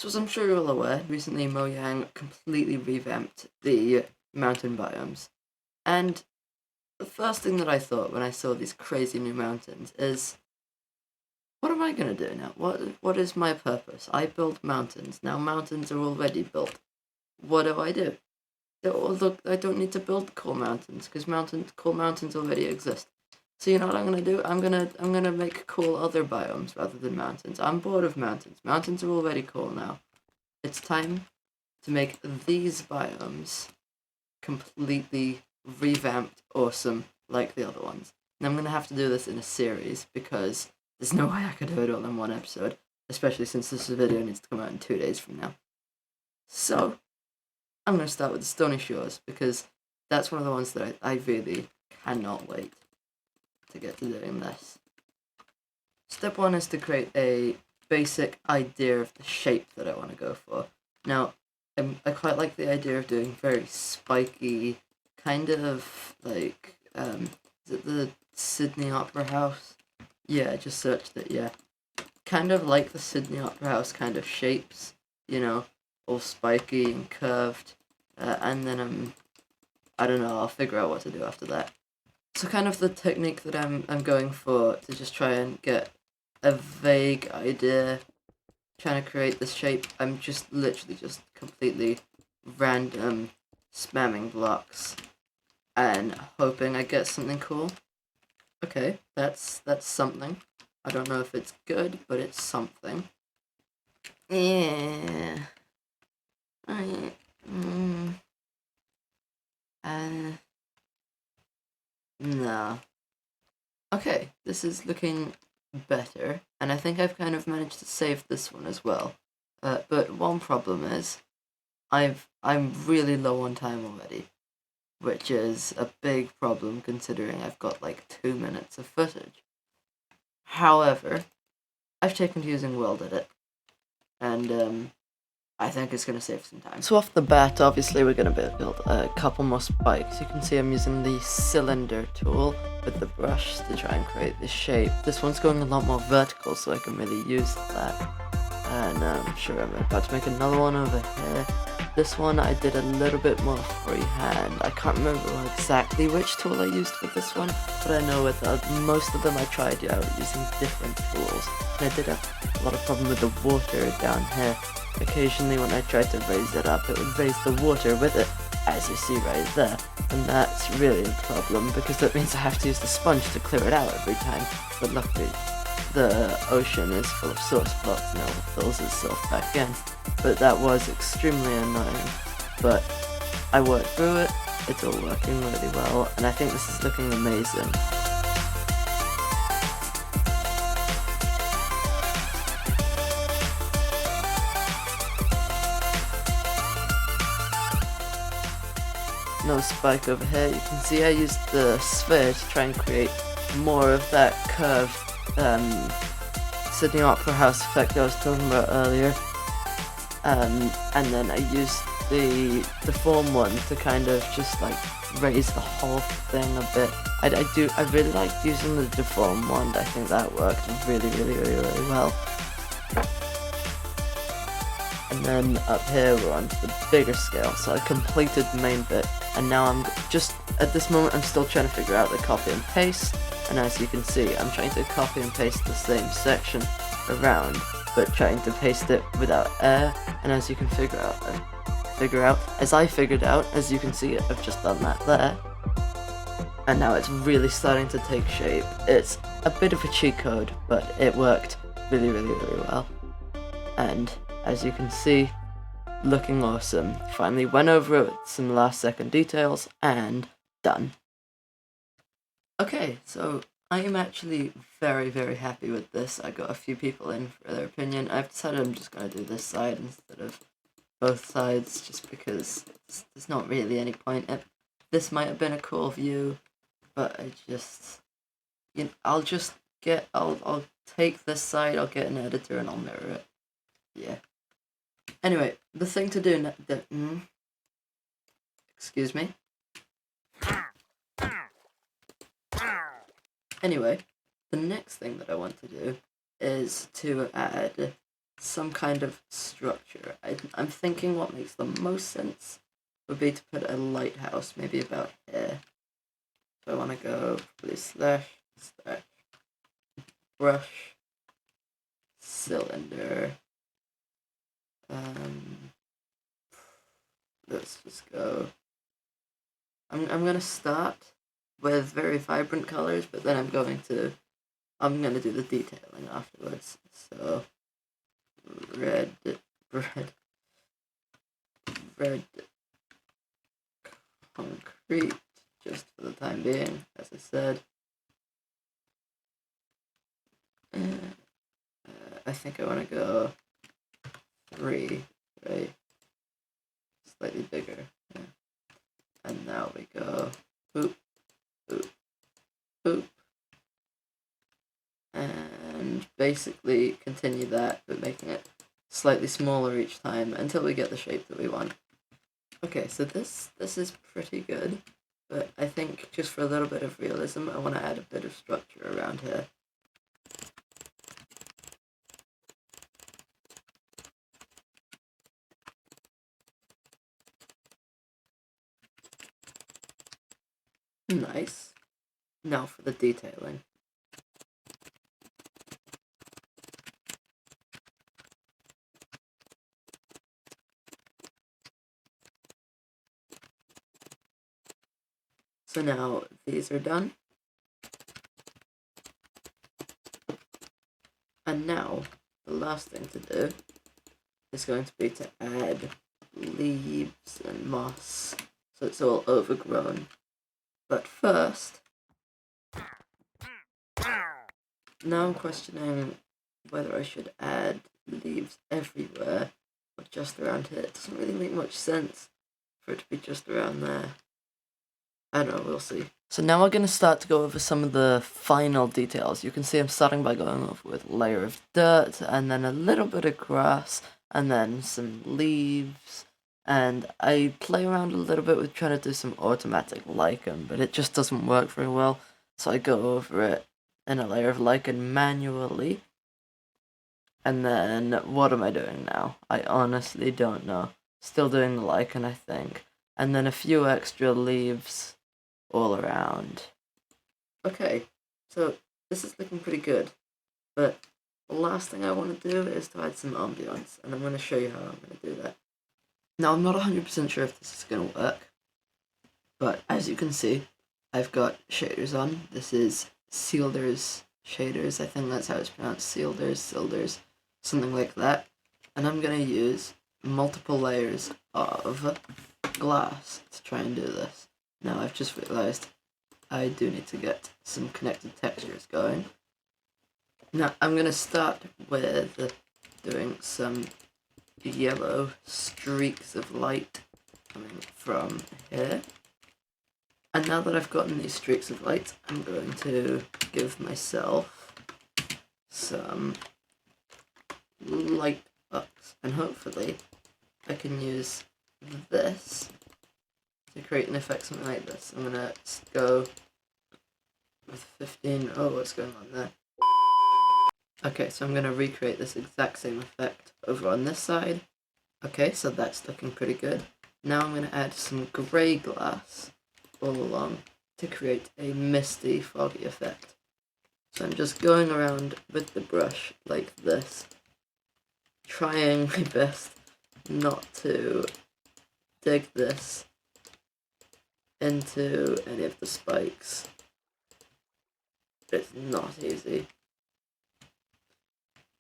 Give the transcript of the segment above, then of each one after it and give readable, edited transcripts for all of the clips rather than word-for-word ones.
So as I'm sure you're all aware, recently Mojang completely revamped the mountain biomes. And the first thing that I thought when I saw these crazy new mountains is, what am I going to do now? What is my purpose? I built mountains. Now mountains are already built. What do I do? Oh, look, I don't need to build cool mountains because cool mountains already exist. So you know what I'm gonna do? I'm gonna make cool other biomes rather than mountains. I'm bored of mountains. Mountains are already cool now. It's time to make these biomes completely revamped, awesome, like the other ones. And I'm gonna have to do this in a series because there's no way I could do it all in one episode, especially since this video needs to come out in 2 days from now. So I'm gonna start with the Stony Shores because that's one of the ones that I really cannot wait to get to doing this. Step one is to create a basic idea of the shape that I want to go for. Now, I quite like the idea of doing very spiky, kind of like, is it the Sydney Opera House? Yeah, I just searched it, yeah. Kind of like the Sydney Opera House kind of shapes, you know, all spiky and curved. And then I don't know, I'll figure out what to do after that. So kind of the technique that I'm going for to just try and get a vague idea, trying to create this shape, I'm just literally just completely random spamming blocks and hoping I get something cool. Okay, that's something. I don't know if it's good, but it's something. Yeah. No. Okay, this is looking better, and I think I've kind of managed to save this one as well. But one problem is, I'm really low on time already, which is a big problem considering I've got like 2 minutes of footage. However, I've taken to using World Edit, and I think it's going to save some time. So off the bat, obviously we're going to build a couple more spikes. You can see I'm using the cylinder tool with the brush to try and create this shape. This one's going a lot more vertical, so I can really use that. And I'm sure I'm about to make another one over here. This one I did a little bit more freehand. I can't remember exactly which tool I used for this one, but I know with most of them I tried out using different tools. And I did have a lot of problem with the water down here. Occasionally when I tried to raise it up, it would raise the water with it, as you see right there, and that's really a problem because that means I have to use the sponge to clear it out every time, but luckily the ocean is full of source blocks now, it fills itself back in, but that was extremely annoying, but I worked through it, it's all working really well, and I think this is looking amazing. No spike over here. You can see I used the sphere to try and create more of that curved Sydney Opera House effect I was talking about earlier. And then I used the deform one to kind of just like raise the whole thing a bit. I really liked using the deform one. I think that worked really well. And then up here we're on to the bigger scale, so I completed the main bit, and now I'm just, at this moment I'm still trying to figure out the copy and paste, and as you can see I'm trying to copy and paste the same section around, but trying to paste it without air, and as you can figure out, as you can see I've just done that there, and now it's really starting to take shape. It's a bit of a cheat code, but it worked really well, and as you can see, looking awesome. Finally went over it with some last second details, and done. Okay, so I am actually very happy with this. I got a few people in for their opinion. I've decided I'm just going to do this side instead of both sides, just because there's not really any point. This might have been a cool view, but I just, I'll take this side, I'll get an editor, and I'll mirror it. Yeah. Anyway, the thing to do excuse me. Anyway, the next thing that I want to do is to add some kind of structure. I'm thinking what makes the most sense would be to put a lighthouse, maybe about here. So I want to go probably slash brush cylinder. Let's just go. I'm gonna start with very vibrant colors, but then I'm gonna do the detailing afterwards. So red concrete, just for the time being, as I said. I think I want to go 3, right? Slightly bigger. Yeah. And now we go boop, boop, boop. And basically continue that, but making it slightly smaller each time until we get the shape that we want. Okay, so this is pretty good, but I think just for a little bit of realism, I want to add a bit of structure around here. Nice. Now for the detailing. So now these are done. And now the last thing to do is going to be to add leaves and moss so it's all overgrown. But first, now I'm questioning whether I should add leaves everywhere or just around here. It doesn't really make much sense for it to be just around there. I don't know, we'll see. So now we're going to start to go over some of the final details. You can see I'm starting by going over with a layer of dirt, and then a little bit of grass, and then some leaves. And I play around a little bit with trying to do some automatic lichen, but it just doesn't work very well. So I go over it in a layer of lichen manually. And then, what am I doing now? I honestly don't know. Still doing the lichen, I think. And then a few extra leaves all around. Okay, so this is looking pretty good, but the last thing I want to do is to add some ambience, and I'm going to show you how I'm going to do that. Now, I'm not 100% sure if this is going to work, but as you can see, I've got shaders on. This is Sealder's shaders, I think that's how it's pronounced, Sealders, something like that. And I'm going to use multiple layers of glass to try and do this. Now I've just realised I do need to get some connected textures going. Now I'm going to start with doing some yellow streaks of light coming from here. And now that I've gotten these streaks of light, I'm going to give myself some light bucks, and hopefully I can use this to create an effect something like this. I'm gonna go with 15. Oh, what's going on there? Okay, so I'm gonna recreate this exact same effect over on this side. Okay, so that's looking pretty good. Now I'm gonna add some grey glass all along to create a misty, foggy effect. So I'm just going around with the brush like this, trying my best not to dig this into any of the spikes. It's not easy.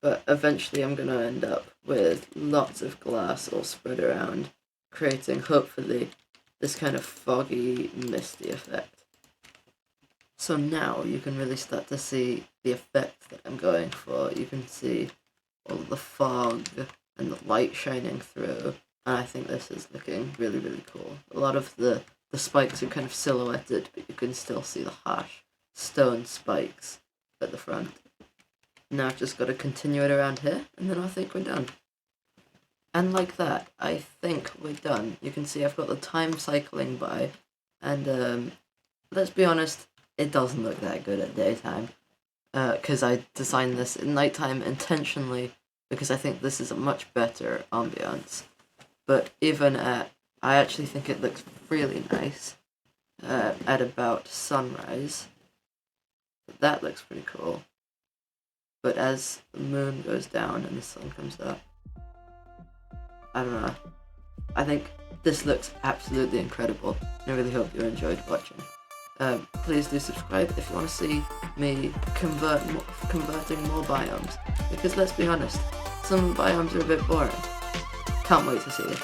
But eventually I'm going to end up with lots of glass all spread around, creating, hopefully, this kind of foggy, misty effect. So now you can really start to see the effect that I'm going for. You can see all the fog and the light shining through, and I think this is looking really, really cool. A lot of the spikes are kind of silhouetted, but you can still see the harsh stone spikes at the front. Now I've just got to continue it around here, and then I think we're done. And like that, I think we're done. You can see I've got the time cycling by, and let's be honest, it doesn't look that good at daytime, because I designed this at nighttime intentionally because I think this is a much better ambience. But even I actually think it looks really nice at about sunrise. That looks pretty cool. But as the moon goes down and the sun comes up, I don't know. I think this looks absolutely incredible, and I really hope you enjoyed watching. Please do subscribe if you want to see me converting more biomes, because let's be honest, some biomes are a bit boring. Can't wait to see it.